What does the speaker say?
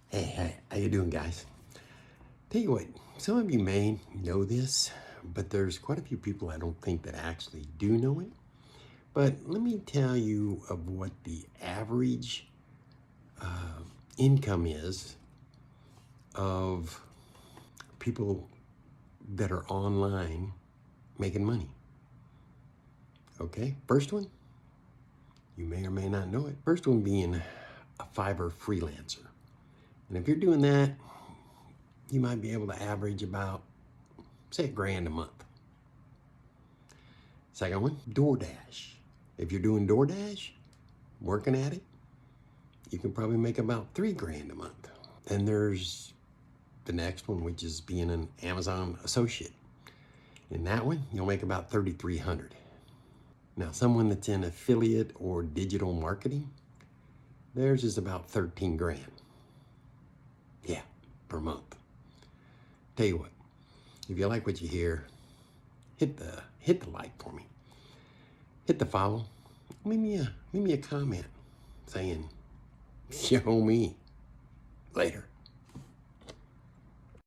Hey, how you doing, guys? Tell you what, some of you may know this, but there's quite a few people I don't think that actually do know it. But let me tell you of what the average income is of people that are online making money. Okay, first one, you may or may not know it. First one being a Fiverr freelancer. And if you're doing that, you might be able to average about, say, $1,000 a month. Second one, DoorDash. If you're doing DoorDash, working at it, you can probably make about $3,000 a month. Then there's the next one, which is being an Amazon associate. In that one, you'll make about $3,300. Now, someone that's in affiliate or digital marketing, theirs is about 13 grand. Yeah, per month. Tell you what, if you like what you hear, hit the like for me. Hit the follow. Leave me a comment saying, show me. Later.